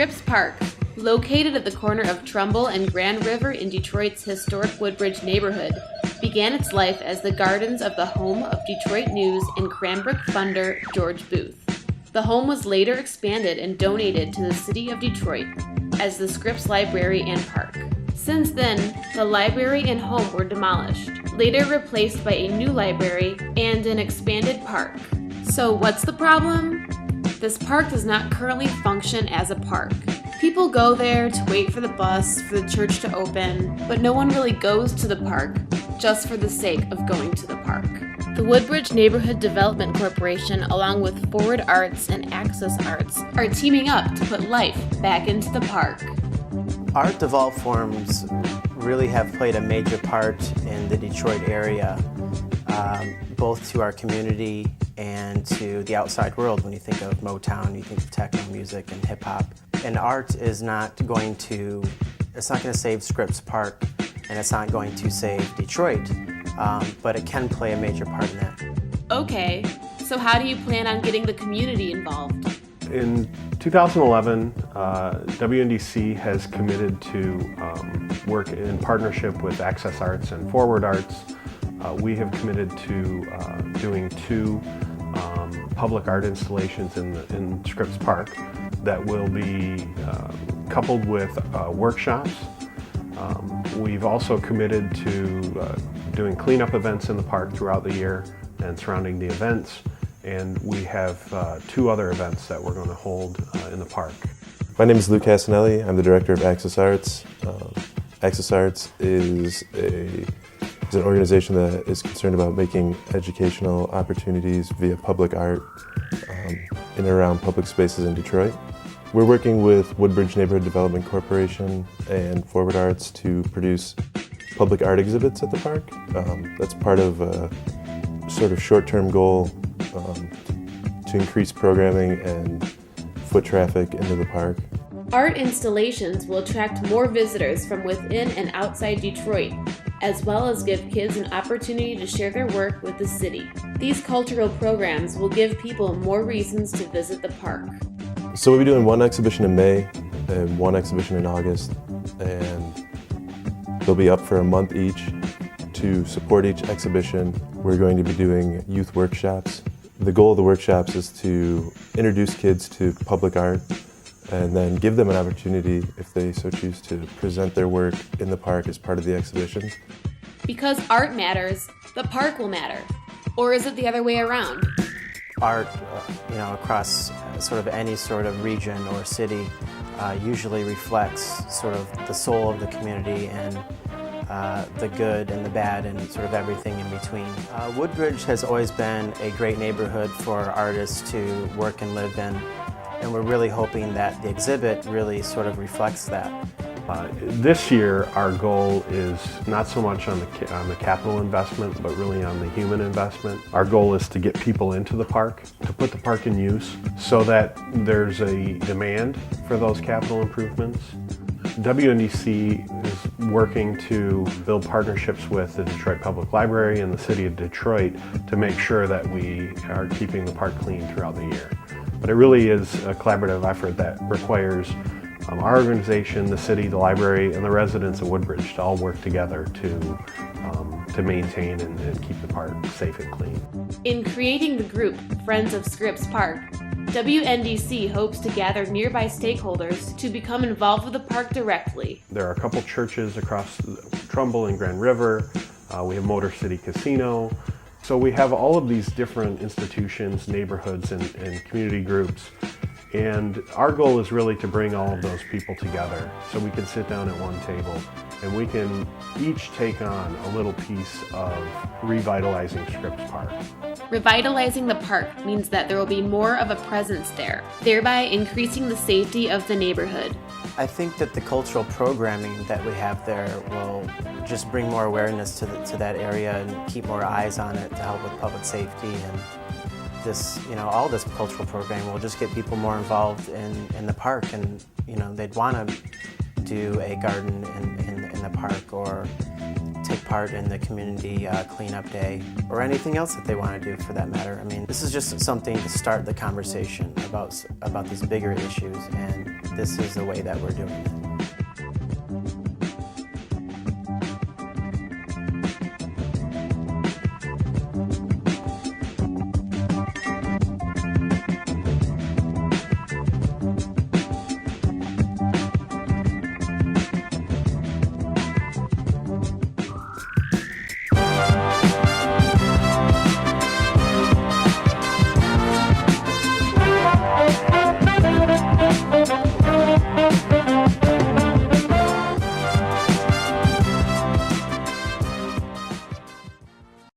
Scripps Park, located at the corner of Trumbull and Grand River in Detroit's historic Woodbridge neighborhood, began its life as the gardens of the home of Detroit News and Cranbrook funder George Booth. The home was later expanded and donated to the city of Detroit as the Scripps Library and Park. Since then, the library and home were demolished, later replaced by a new library and an expanded park. So what's the problem? This park does not currently function as a park. People go there to wait for the bus for the church to open, but no one really goes to the park just for the sake of going to the park. The Woodbridge Neighborhood Development Corporation, along with Forward Arts and Access Arts, are teaming up to put life back into the park. Art of all forms really have played a major part in the Detroit area, both to our community and to the outside world. When you think of Motown, you think of techno music and hip hop. And art is not going to save Scripps Park, and it's not going to save Detroit, but it can play a major part in that. Okay, so how do you plan on getting the community involved? In 2011, WNDC has committed to work in partnership with Access Arts and Forward Arts. We have committed to doing 2 public art installations in Scripps Park that will be coupled with workshops. We've also committed to doing cleanup events in the park throughout the year and surrounding the events. And we have 2 other events that we're going to hold in the park. My name is Lou Casanelli. I'm the director of Access Arts. Access Arts is an organization that is concerned about making educational opportunities via public art in and around public spaces in Detroit. We're working with Woodbridge Neighborhood Development Corporation and Forward Arts to produce public art exhibits at the park. That's part of a sort of short-term goal to increase programming and foot traffic into the park. Art installations will attract more visitors from within and outside Detroit, as well as give kids an opportunity to share their work with the city. These cultural programs will give people more reasons to visit the park. So we'll be doing 1 exhibition in May and 1 exhibition in August, and they'll be up for a month each. To support each exhibition, we're going to be doing youth workshops. The goal of the workshops is to introduce kids to public art and then give them an opportunity, if they so choose, to present their work in the park as part of the exhibitions. Because art matters, the park will matter. Or is it the other way around? Art, across sort of any sort of region or city usually reflects sort of the soul of the community and the good and the bad and sort of everything in between. Woodbridge has always been a great neighborhood for artists to work and live in, and we're really hoping that the exhibit really sort of reflects that. This year, our goal is not so much on the capital investment, but really on the human investment. Our goal is to get people into the park, to put the park in use so that there's a demand for those capital improvements. WNDC is working to build partnerships with the Detroit Public Library and the City of Detroit to make sure that we are keeping the park clean throughout the year. But it really is a collaborative effort that requires our organization, the city, the library, and the residents of Woodbridge to all work together to maintain and keep the park safe and clean. In creating the group Friends of Scripps Park, WNDC hopes to gather nearby stakeholders to become involved with the park directly. There are a couple churches across Trumbull and Grand River. We have Motor City Casino. So we have all of these different institutions, neighborhoods, and community groups. And our goal is really to bring all of those people together so we can sit down at one table and we can each take on a little piece of revitalizing Scripps Park. Revitalizing the park means that there will be more of a presence there, thereby increasing the safety of the neighborhood. I think that the cultural programming that we have there will just bring more awareness to that area and keep more eyes on it to help with public safety, and this, all this cultural programming will just get people more involved in the park, and they'd want to do a garden in the park, or take part in the community cleanup day, or anything else that they want to do for that matter. I mean, this is just something to start the conversation about these bigger issues, and this is the way that we're doing it.